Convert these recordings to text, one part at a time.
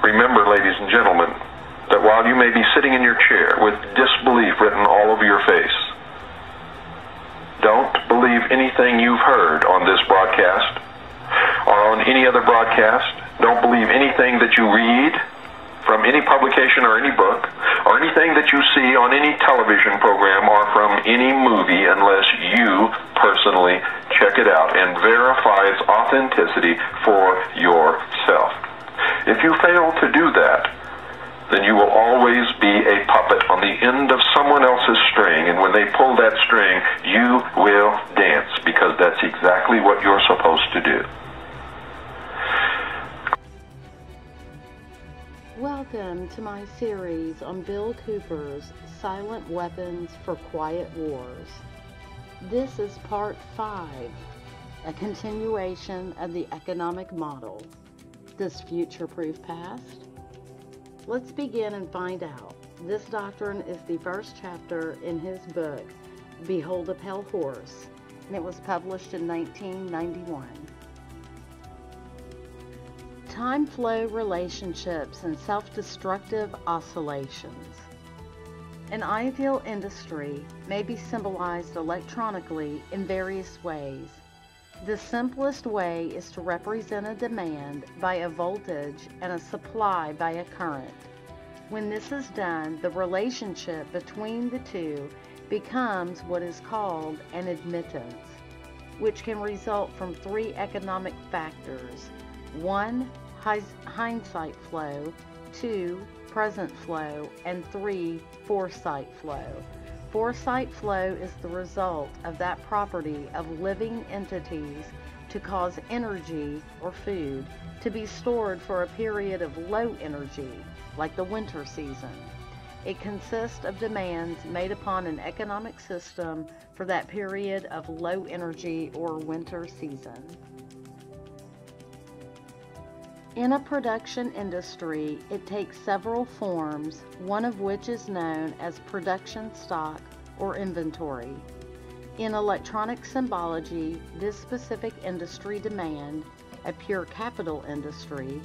Remember, ladies and gentlemen, that while you may be sitting in your chair with disbelief written all over your face, don't believe anything you've heard on this broadcast or on any other broadcast. Don't believe anything that you read from any publication or any book or anything that you see on any television program or from any movie unless you personally check it out and verify its authenticity for yourself. If you fail to do that, then you will always be a puppet on the end of someone else's string, and when they pull that string, you will dance, because that's exactly what you're supposed to do. Welcome to my series on Bill Cooper's Silent Weapons for Quiet Wars. This is part 5, a continuation of the economic model. This future-proof past? Let's begin and find out. This doctrine is the first chapter in his book, Behold a Pale Horse, and it was published in 1991. Time flow relationships and self-destructive oscillations. An ideal industry may be symbolized electronically in various ways. The simplest way is to represent a demand by a voltage and a supply by a current. When this is done, the relationship between the two becomes what is called an admittance, which can result from 3 economic factors. 1. Hindsight flow, 2. Present flow, and 3. Foresight flow. Foresight flow is the result of that property of living entities to cause energy or food to be stored for a period of low energy, like the winter season. It consists of demands made upon an economic system for that period of low energy or winter season. In a production industry, it takes several forms, one of which is known as production stock or inventory. In electronic symbology, this specific industry demand, a pure capital industry,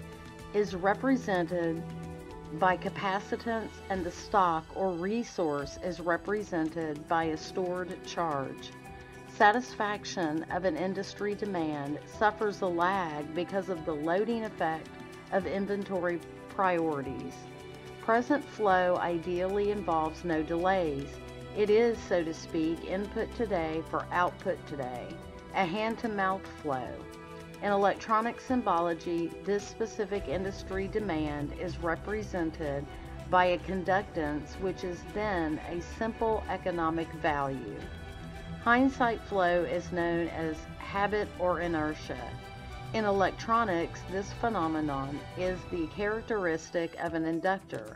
is represented by capacitance, and the stock or resource is represented by a stored charge. Satisfaction of an industry demand suffers a lag because of the loading effect of inventory priorities. Present flow ideally involves no delays. It is, so to speak, input today for output today, a hand-to-mouth flow. In electronic symbology, this specific industry demand is represented by a conductance, which is then a simple economic value. Hindsight flow is known as habit or inertia. In electronics, this phenomenon is the characteristic of an inductor,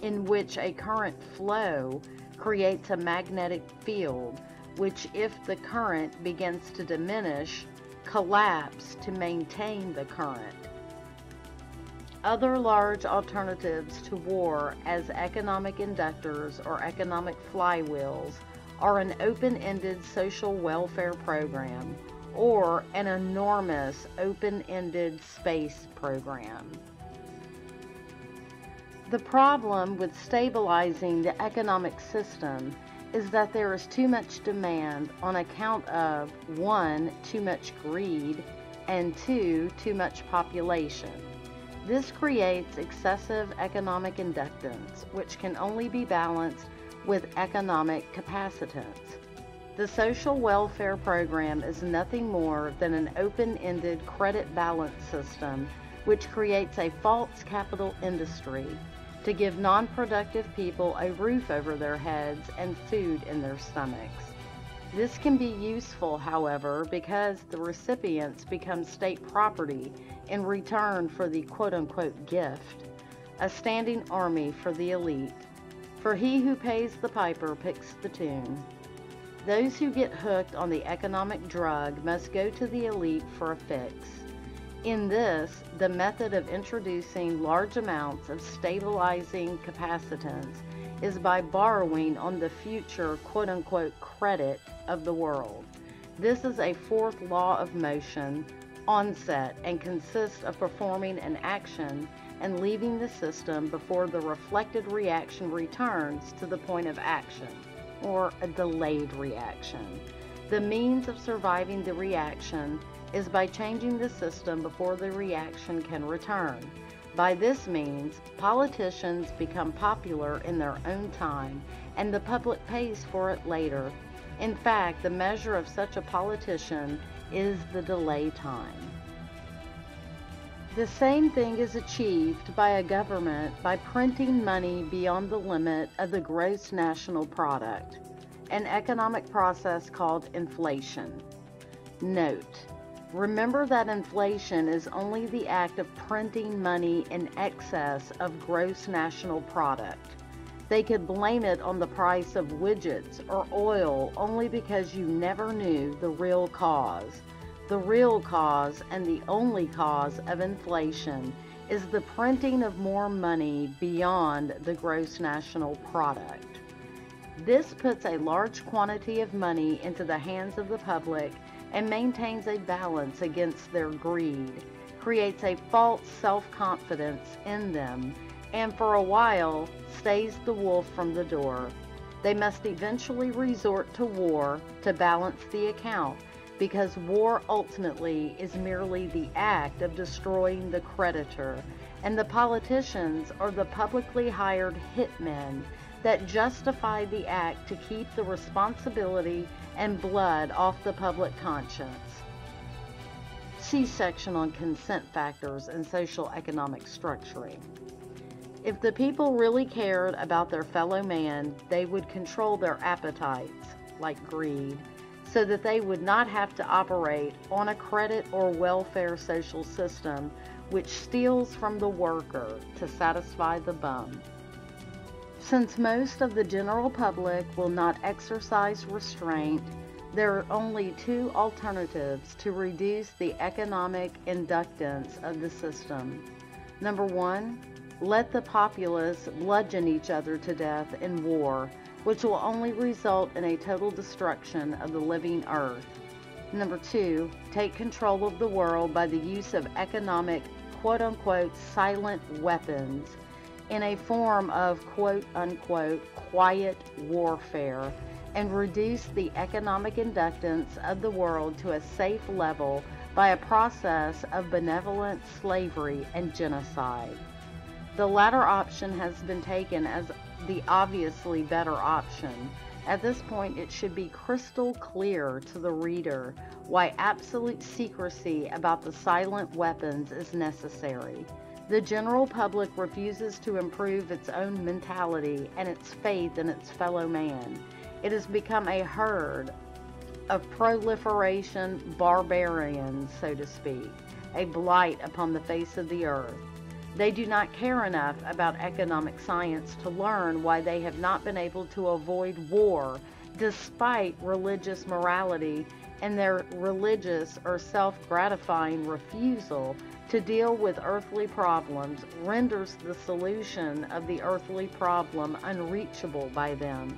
in which a current flow creates a magnetic field, which, if the current begins to diminish, collapse to maintain the current. Other large alternatives to war as economic inductors or economic flywheels are an open-ended social welfare program or an enormous open-ended space program. The problem with stabilizing the economic system is that there is too much demand on account of 1. Too much greed, and 2. Too much population. This creates excessive economic inductance, which can only be balanced with economic capacitance. The social welfare program is nothing more than an open-ended credit balance system which creates a false capital industry to give non-productive people a roof over their heads and food in their stomachs. This can be useful, however, because the recipients become state property in return for the quote-unquote gift, a standing army for the elite. For he who pays the piper picks the tune. Those who get hooked on the economic drug must go to the elite for a fix. In this, the method of introducing large amounts of stabilizing capacitance is by borrowing on the future quote-unquote credit of the world. This is a fourth law of motion, onset and consists of performing an action and leaving the system before the reflected reaction returns to the point of action, or a delayed reaction. The means of surviving the reaction is by changing the system before the reaction can return. By this means, politicians become popular in their own time, and the public pays for it later. In fact, the measure of such a politician is the delay time. The same thing is achieved by a government by printing money beyond the limit of the gross national product, an economic process called inflation. Note: remember that inflation is only the act of printing money in excess of gross national product. They could blame it on the price of widgets or oil only because you never knew the real cause. The real cause and the only cause of inflation is the printing of more money beyond the gross national product. This puts a large quantity of money into the hands of the public and maintains a balance against their greed, creates a false self-confidence in them, and for a while stays the wolf from the door. They must eventually resort to war to balance the account, because war ultimately is merely the act of destroying the creditor, and the politicians are the publicly hired hitmen that justify the act to keep the responsibility and blood off the public conscience. See section on consent factors and social economic structuring. If the people really cared about their fellow man, they would control their appetites, like greed, so that they would not have to operate on a credit or welfare social system which steals from the worker to satisfy the bum. Since most of the general public will not exercise restraint, there are only two alternatives to reduce the economic inductance of the system. Number one, let the populace bludgeon each other to death in war, which will only result in a total destruction of the living earth. Number two, take control of the world by the use of economic quote-unquote silent weapons in a form of quote-unquote quiet warfare, and reduce the economic inductance of the world to a safe level by a process of benevolent slavery and genocide. The latter option has been taken as the obviously better option. At this point, it should be crystal clear to the reader why absolute secrecy about the silent weapons is necessary. The general public refuses to improve its own mentality and its faith in its fellow man. It has become a herd of proliferation barbarians, so to speak, a blight upon the face of the earth. They do not care enough about economic science to learn why they have not been able to avoid war despite religious morality, and their religious or self-gratifying refusal to deal with earthly problems renders the solution of the earthly problem unreachable by them.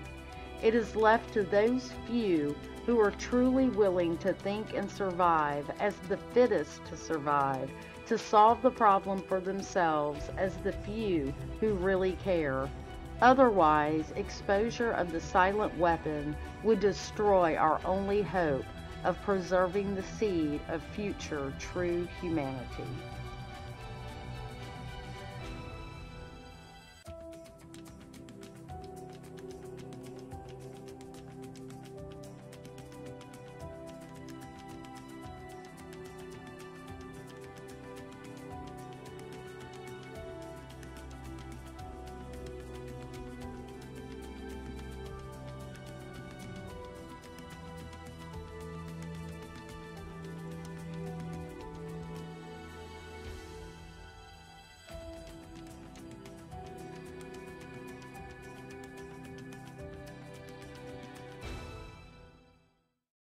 It is left to those few who are truly willing to think and survive as the fittest to survive, to solve the problem for themselves as the few who really care. Otherwise, exposure of the silent weapon would destroy our only hope of preserving the seed of future true humanity.